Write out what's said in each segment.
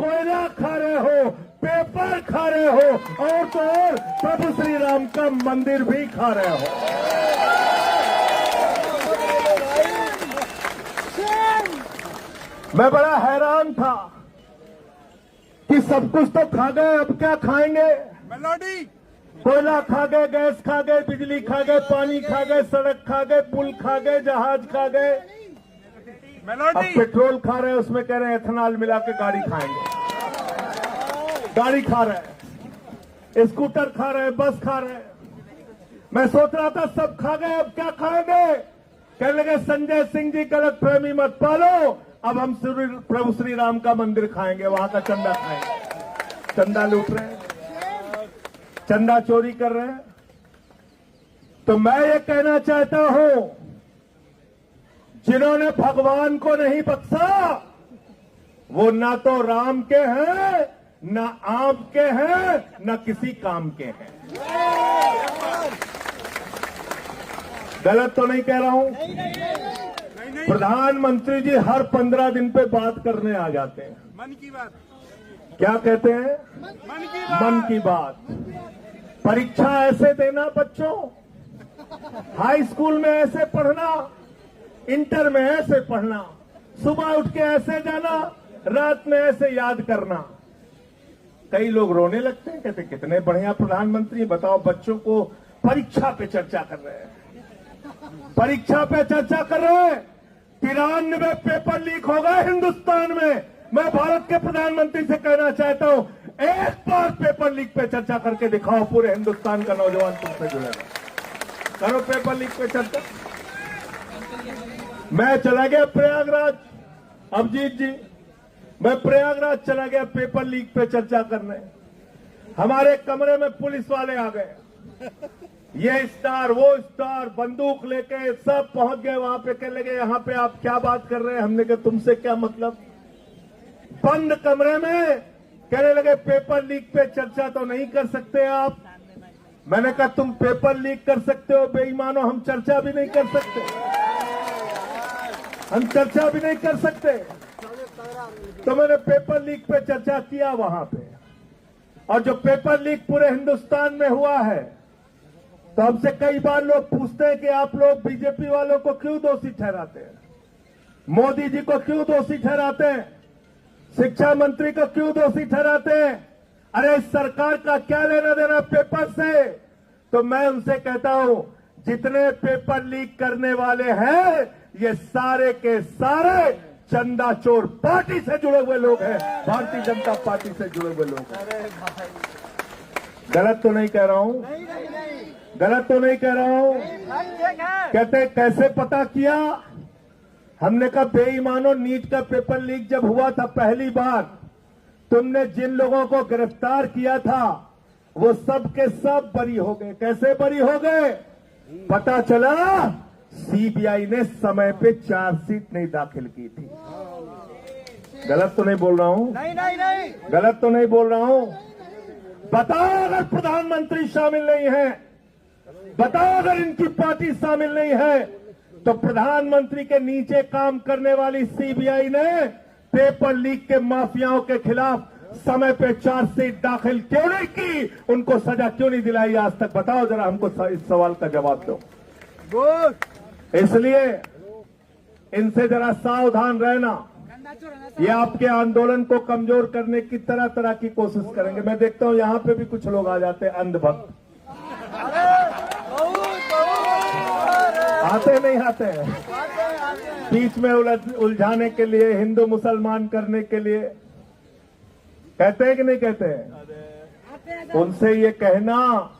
कोयला खा रहे हो, पेपर खा रहे हो, और तो और प्रभु श्री राम का मंदिर भी खा रहे हो। मैं बड़ा हैरान था कि सब कुछ तो खा गए, अब क्या खाएंगे? मेलोडी कोयला खा गए, गैस खा गए, बिजली खा गए, पानी खा गए, सड़क खा गए, पुल खा गए, जहाज खा गए, अब मेलोडी पेट्रोल खा रहे हैं, उसमें कह रहे हैं एथेनॉल मिला के गाड़ी खाएंगे। गाड़ी खा रहे हैं, स्कूटर खा रहे हैं, बस खा रहे हैं। मैं सोच रहा था सब खा गए, अब क्या खाएंगे? कहने लगे संजय सिंह जी गलत फहमी मत पालो, अब हम प्रभु श्री राम का मंदिर खाएंगे, वहां का चंदा खाएंगे। चंदा लूट रहे हैं, चंदा चोरी कर रहे हैं। तो मैं ये कहना चाहता हूं, जिन्होंने भगवान को नहीं बख्शा वो ना तो राम के हैं, ना आप के हैं, ना किसी काम के हैं। गलत तो नहीं कह रहा हूं? प्रधानमंत्री जी हर 15 दिन पे बात करने आ जाते हैं। मन की बात, क्या कहते हैं? मन की बात, मन की बात। परीक्षा ऐसे देना बच्चों, हाई स्कूल में ऐसे पढ़ना, इंटर में ऐसे पढ़ना, सुबह उठ के ऐसे जाना, रात में ऐसे याद करना। कई लोग रोने लगते हैं, कहते कितने बढ़िया प्रधानमंत्री, बताओ बच्चों को परीक्षा पे चर्चा कर रहे हैं, परीक्षा पे चर्चा कर रहे हैं। 93 पेपर लीक हो गए हिंदुस्तान में। मैं भारत के प्रधानमंत्री से कहना चाहता हूं, एक बार पेपर लीक पे चर्चा करके दिखाओ, पूरे हिंदुस्तान का नौजवान तुमसे जुड़ेगा। करो पेपर लीक पे चर्चा। मैं चला गया प्रयागराज, अभिजीत जी, मैं प्रयागराज चला गया पेपर लीक पे चर्चा करने। हमारे कमरे में पुलिस वाले आ गए, ये स्टार वो स्टार, बंदूक लेके सब पहुंच गए वहां पे। कहने लगे यहाँ पे आप क्या बात कर रहे हैं? हमने कहा तुमसे क्या मतलब? बंद कमरे में कहने लगे पेपर लीक पे चर्चा तो नहीं कर सकते आप। मैंने कहा तुम पेपर लीक कर सकते हो बेईमानो, हम चर्चा भी नहीं कर सकते, हम चर्चा भी नहीं कर सकते। तो मैंने पेपर लीक पे चर्चा किया वहां पे, और जो पेपर लीक पूरे हिंदुस्तान में हुआ है, तो हमसे कई बार लोग पूछते हैं कि आप लोग बीजेपी वालों को क्यों दोषी ठहराते हैं, मोदी जी को क्यों दोषी ठहराते हैं, शिक्षा मंत्री को क्यों दोषी ठहराते हैं? अरे इस सरकार का क्या लेना देना पेपर से? तो मैं उनसे कहता हूं, जितने पेपर लीक करने वाले हैं ये सारे के सारे चंदा चोर पार्टी से जुड़े हुए लोग हैं, भारतीय जनता पार्टी से जुड़े हुए लोग हैं। गलत तो नहीं कह रहा हूं? गलत तो नहीं कह रहा हूं? कहते कैसे पता किया? हमने कहा बेईमानों, नीट का पेपर लीक जब हुआ था पहली बार, तुमने जिन लोगों को गिरफ्तार किया था वो सब के सब बरी हो गए। कैसे बरी हो गए? पता चला सीबीआई ने समय पे चार्जशीट नहीं दाखिल की थी। गलत तो नहीं बोल रहा हूं? नहीं, गलत तो नहीं बोल रहा हूं? बताओ अगर प्रधानमंत्री शामिल नहीं है, बताओ अगर इनकी पार्टी शामिल नहीं है, तो प्रधानमंत्री के नीचे काम करने वाली सीबीआई ने पेपर लीक के माफियाओं के खिलाफ समय पे चार्जशीट दाखिल क्यों नहीं की? उनको सजा क्यों नहीं दिलाई आज तक? बताओ जरा, हमको इस सवाल का जवाब दो। इसलिए इनसे जरा सावधान रहना, ये आपके आंदोलन को कमजोर करने की तरह तरह की कोशिश करेंगे। मैं देखता हूं यहां पे भी कुछ लोग आ जाते हैं अंधभक्त। आते नहीं आते, बीच में उलझाने के लिए, हिंदू मुसलमान करने के लिए। कहते हैं कि नहीं कहते हैं? उनसे ये कहना,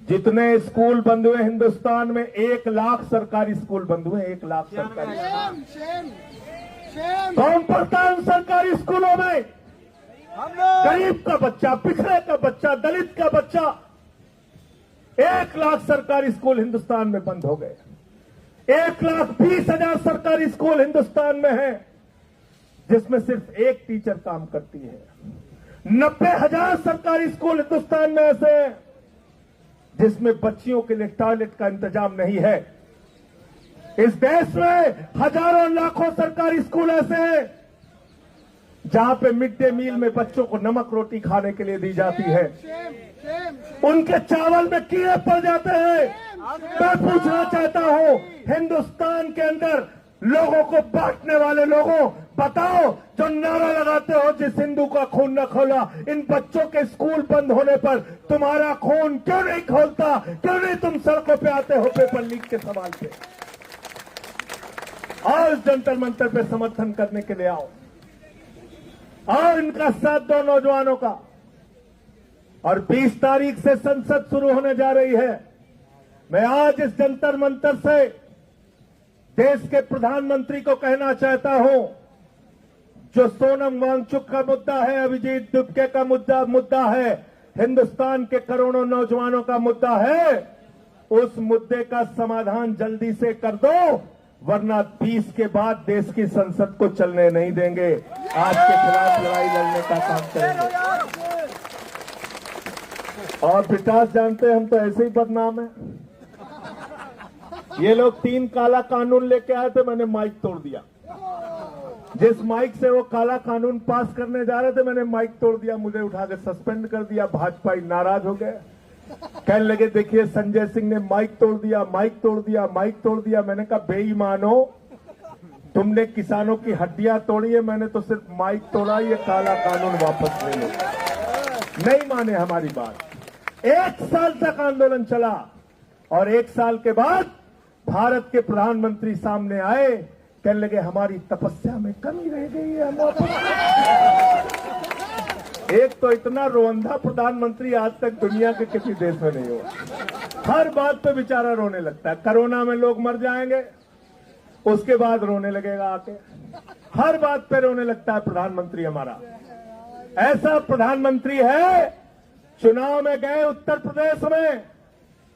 जितने स्कूल बंद हुए हिंदुस्तान में, 1 लाख सरकारी स्कूल बंद हुए, 1 लाख सरकारी। कौन पढ़ता है उन सरकारी स्कूलों में? गरीब का बच्चा, पिछड़े का बच्चा, दलित का बच्चा। 1 लाख सरकारी स्कूल हिंदुस्तान में बंद हो गए। 1,20,000 सरकारी स्कूल हिंदुस्तान में है जिसमें सिर्फ एक टीचर काम करती है। 90,000 सरकारी स्कूल हिंदुस्तान में ऐसे हैं जिसमें बच्चियों के लिए टॉयलेट का इंतजाम नहीं है। इस देश में हजारों लाखों सरकारी स्कूल ऐसे हैं जहां पे मिड डे मील में बच्चों को नमक रोटी खाने के लिए दी जाती है, उनके चावल में कीड़े पड़ जाते हैं। मैं पूछना चाहता हूं, हिंदुस्तान के अंदर लोगों को बांटने वाले लोगों, बताओ, जो नारा लगाते हो जिस हिंदू का खून न खोला, इन बच्चों के स्कूल बंद होने पर तुम्हारा खून क्यों नहीं खोलता? क्यों नहीं तुम सड़कों पे आते हो पेपर लीक के सवाल पे? और जंतर मंतर पे समर्थन करने के लिए आओ और इनका साथ दो नौजवानों का। और 20 तारीख से संसद शुरू होने जा रही है। मैं आज इस जंतर मंतर से देश के प्रधानमंत्री को कहना चाहता हूं, जो सोनम वांगचुक का मुद्दा है, अभिजीत दुबके का मुद्दा है, हिंदुस्तान के करोड़ों नौजवानों का मुद्दा है, उस मुद्दे का समाधान जल्दी से कर दो, वरना 20 के बाद देश की संसद को चलने नहीं देंगे। आज के खिलाफ लड़ाई लड़ने का काम करेंगे। और विकास जानते हैं, हम तो ऐसे ही बदनाम है। ये लोग 3 काला कानून लेके आए थे, मैंने माइक तोड़ दिया। जिस माइक से वो काला कानून पास करने जा रहे थे, मैंने माइक तोड़ दिया, मुझे उठा के सस्पेंड कर दिया। भाजपाई नाराज हो गए, कहने लगे देखिए संजय सिंह ने माइक तोड़ दिया, माइक तोड़ दिया, माइक तोड़ दिया। मैंने कहा बेईमानो, तुमने किसानों की हड्डियां तोड़ी है, मैंने तो सिर्फ माइक तोड़ा, ये काला कानून वापस ले लो। नहीं माने हमारी बात। 1 साल तक आंदोलन चला और 1 साल के बाद भारत के प्रधानमंत्री सामने आए, कहने लगे हमारी तपस्या में कमी रह गई है, हम वापस। एक तो इतना रोंधा प्रधानमंत्री आज तक दुनिया के किसी देश में नहीं हुआ। हर बात पे बेचारा रोने लगता है। कोरोना में लोग मर जाएंगे, उसके बाद रोने लगेगा आके। हर बात पे रोने लगता है प्रधानमंत्री हमारा। ऐसा प्रधानमंत्री है, चुनाव में गए उत्तर प्रदेश में,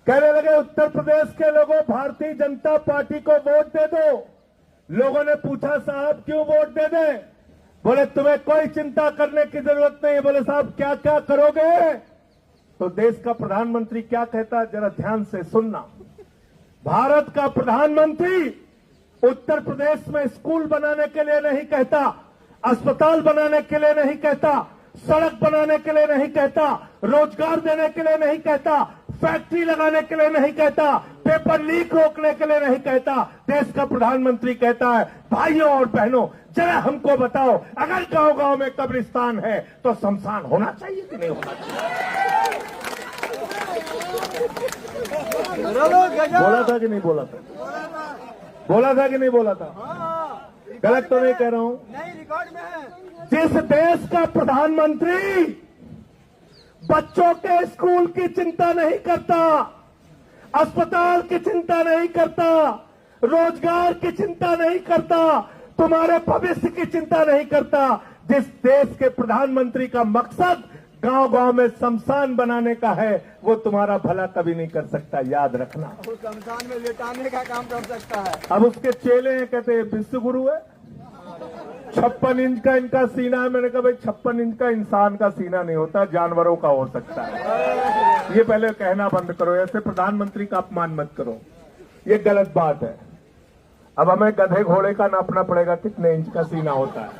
कहने लगे उत्तर प्रदेश के लोगों, भारतीय जनता पार्टी को वोट दे दो। लोगों ने पूछा साहब क्यों वोट दे दें? बोले तुम्हें कोई चिंता करने की जरूरत नहीं। बोले साहब क्या क्या करोगे? तो देश का प्रधानमंत्री क्या कहता है, जरा ध्यान से सुनना। भारत का प्रधानमंत्री उत्तर प्रदेश में स्कूल बनाने के लिए नहीं कहता, अस्पताल बनाने के लिए नहीं कहता, सड़क बनाने के लिए नहीं कहता, रोजगार देने के लिए नहीं कहता, फैक्ट्री लगाने के लिए नहीं कहता, पेपर लीक रोकने के लिए नहीं कहता। देश का प्रधानमंत्री कहता है भाइयों और बहनों, जरा हमको बताओ, अगर गांव गांव में कब्रिस्तान है तो शमशान होना चाहिए कि नहीं होना चाहिए? बोला था कि नहीं बोला था? बोला था कि नहीं बोला था? गलत तो नहीं कह रहा हूं? नहीं, रिकॉर्ड में है। जिस देश का प्रधानमंत्री बच्चों के स्कूल की चिंता नहीं करता, अस्पताल की चिंता नहीं करता, रोजगार की चिंता नहीं करता, तुम्हारे भविष्य की चिंता नहीं करता, जिस देश के प्रधानमंत्री का मकसद गांव गांव में शमशान बनाने का है, वो तुम्हारा भला कभी नहीं कर सकता, याद रखना। वो शमशान में लेटाने का काम कर सकता है। अब उसके चेले हैं, कहते हैं विश्व गुरु है, 56 इंच का इनका सीना है। मैंने कहा भाई 56 इंच का इंसान का सीना नहीं होता, जानवरों का हो सकता है। ये पहले कहना बंद करो, ऐसे प्रधानमंत्री का अपमान मत करो, ये गलत बात है। अब हमें गधे घोड़े का नापना पड़ेगा कितने इंच का सीना होता है।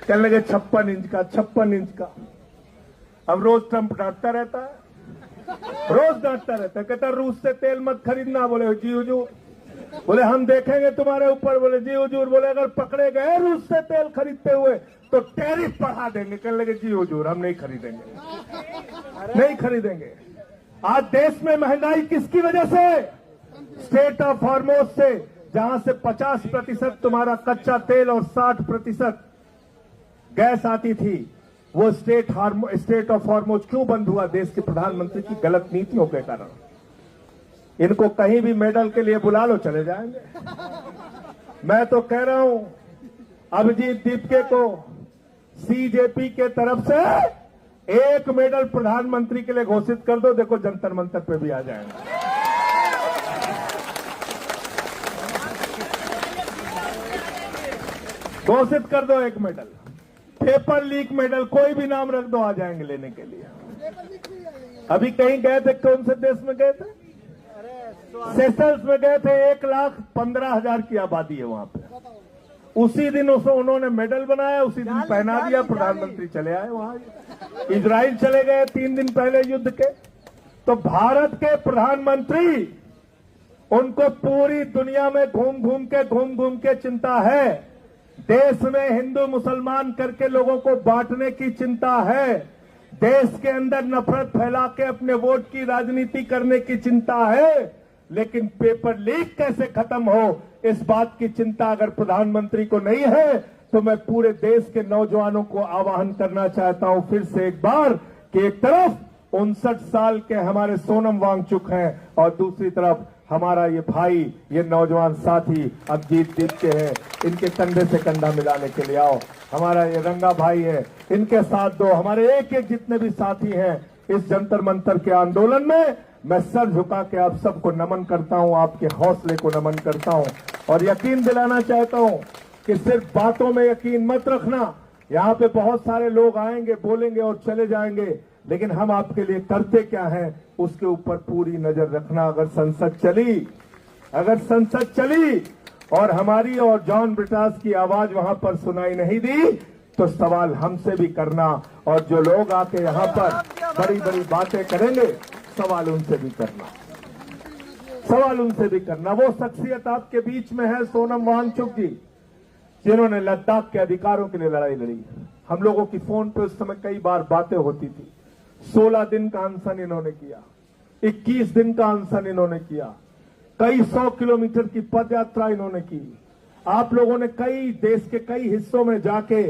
कहने लगे 56 इंच का, 56 इंच का। अब रोज ट्रंप डांटता रहता है, रोज डांटता रहता है, कहता रूस से तेल मत खरीदना। बोले जी हुजूर, बोले हम देखेंगे तुम्हारे ऊपर। बोले जी हुजूर, बोले अगर पकड़े गए रूस से तेल खरीदते हुए तो टैरिफ बढ़ा देंगे। कहने लगे जी हुजूर, हम नहीं खरीदेंगे, नहीं खरीदेंगे। आज देश में महंगाई किसकी वजह से? स्टेट ऑफ हॉर्मोज से, जहां से 50% तुम्हारा कच्चा तेल और 60% गैस आती थी, वो स्टेट ऑफ हॉर्मोज क्यों बंद हुआ? देश के प्रधानमंत्री की गलत नीतियों के कारण। इनको कहीं भी मेडल के लिए बुला लो, चले जाएंगे। मैं तो कह रहा हूं अभिजीत दीपके को सीजेपी के तरफ से 1 मेडल प्रधानमंत्री के लिए घोषित कर दो, देखो जंतर मंतर पे भी आ जाएंगे। घोषित कर दो 1 मेडल, पेपर लीक मेडल, कोई भी नाम रख दो, आ जाएंगे लेने के लिए। अभी कहीं गए थे, कौन से देश में गए थे? सेशल्स में गए थे। 1,15,000 की आबादी है वहां पे। उसी दिन उन्होंने मेडल बनाया, उसी दिन पहना दिया, प्रधानमंत्री चले आए वहां। इजराइल चले गए 3 दिन पहले युद्ध के। तो भारत के प्रधानमंत्री, उनको पूरी दुनिया में घूम घूम के चिंता है। देश में हिंदू मुसलमान करके लोगों को बांटने की चिंता है। देश के अंदर नफरत फैला के अपने वोट की राजनीति करने की चिंता है। लेकिन पेपर लीक कैसे खत्म हो, इस बात की चिंता अगर प्रधानमंत्री को नहीं है, तो मैं पूरे देश के नौजवानों को आह्वान करना चाहता हूं फिर से एक बार कि एक तरफ 59 साल के हमारे सोनम वांगचुक हैं और दूसरी तरफ हमारा ये भाई, ये नौजवान साथी अभिजीत दीप्ते हैं। इनके कंधे से कंधा मिलाने के लिए आओ। हमारा ये रंगा भाई है, इनके साथ दो। हमारे एक एक जितने भी साथी हैं इस जंतर मंतर के आंदोलन में, मैं सर झुका के आप सबको नमन करता हूं, आपके हौसले को नमन करता हूं और यकीन दिलाना चाहता हूं कि सिर्फ बातों में यकीन मत रखना। यहां पे बहुत सारे लोग आएंगे, बोलेंगे और चले जाएंगे, लेकिन हम आपके लिए करते क्या हैं उसके ऊपर पूरी नजर रखना। अगर संसद चली और हमारी और जॉन ब्रिटास की आवाज वहां पर सुनाई नहीं दी, तो सवाल हमसे भी करना। और जो लोग आके यहां पर बड़ी बड़ी बातें करेंगे, सवाल उनसे भी करना। वो शख्सियत आपके बीच में है सोनम वांगचुक जी, जिन्होंने लद्दाख के अधिकारों के लिए लड़ाई लड़ी। हम लोगों की फोन पे उस समय कई बार बातें होती थी। 16 दिन का अनशन इन्होंने किया, 21 दिन का अनशन इन्होंने किया, कई 100 किलोमीटर की पद यात्रा इन्होंने की। आप लोगों ने कई देश के कई हिस्सों में जाके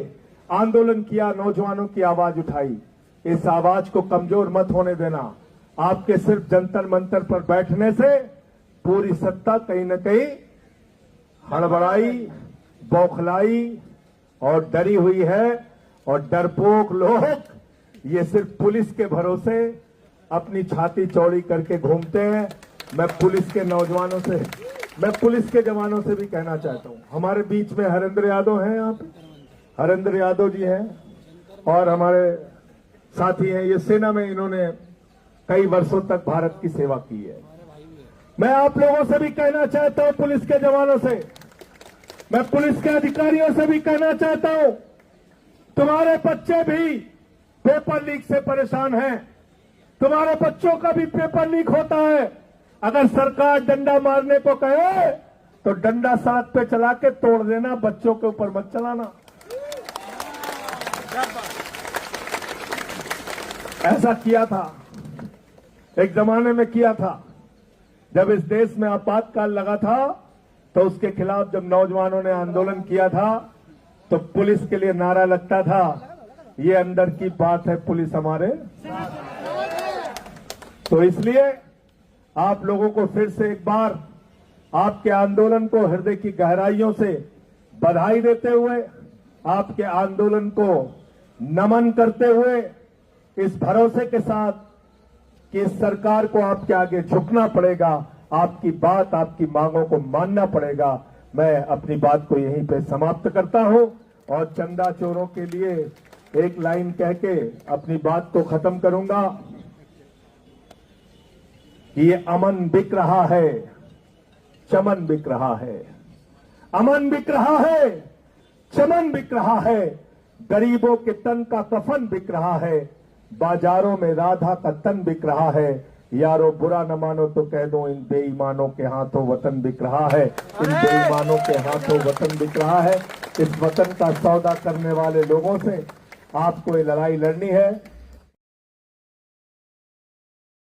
आंदोलन किया, नौजवानों की आवाज उठाई। इस आवाज को कमजोर मत होने देना। आपके सिर्फ जंतर मंतर पर बैठने से पूरी सत्ता कहीं न कहीं हड़बड़ाई, बौखलाई और डरी हुई है। और डरपोक लोग ये सिर्फ पुलिस के भरोसे अपनी छाती चौड़ी करके घूमते हैं। मैं पुलिस के जवानों से भी कहना चाहता हूं, हमारे बीच में हरेंद्र यादव हैं, यहाँ पे हरेंद्र यादव जी हैं और हमारे साथी हैं। ये सेना में इन्होंने कई वर्षों तक भारत की सेवा की है। मैं आप लोगों से भी कहना चाहता हूं, पुलिस के जवानों से, मैं पुलिस के अधिकारियों से भी कहना चाहता हूं, तुम्हारे बच्चे भी पेपर लीक से परेशान हैं। तुम्हारे बच्चों का भी पेपर लीक होता है। अगर सरकार डंडा मारने को कहे तो डंडा सड़क पे चला के तोड़ देना, बच्चों के ऊपर मत चलाना। ऐसा किया था, एक जमाने में किया था, जब इस देश में आपातकाल लगा था, तो उसके खिलाफ जब नौजवानों ने आंदोलन किया था तो पुलिस के लिए नारा लगता था, ये अंदर की बात है, पुलिस हमारे। तो इसलिए आप लोगों को फिर से एक बार आपके आंदोलन को हृदय की गहराइयों से बधाई देते हुए, आपके आंदोलन को नमन करते हुए, इस भरोसे के साथ कि इस सरकार को आपके आगे झुकना पड़ेगा, आपकी बात, आपकी मांगों को मानना पड़ेगा, मैं अपनी बात को यहीं पे समाप्त करता हूं और चंदा चोरों के लिए एक लाइन कह के अपनी बात को खत्म करूंगा कि ये अमन बिक रहा है, चमन बिक रहा है। अमन बिक रहा है, चमन बिक रहा है, गरीबों के तन का कफन बिक रहा है, बाजारों में राधा का तन बिक रहा है। यारो बुरा न मानो तो कह दो, इन बेईमानों के हाथों वतन बिक रहा है। इन बेईमानों के हाथों वतन बिक रहा है। इस वतन का सौदा करने वाले लोगों से आपको ये लड़ाई लड़नी है।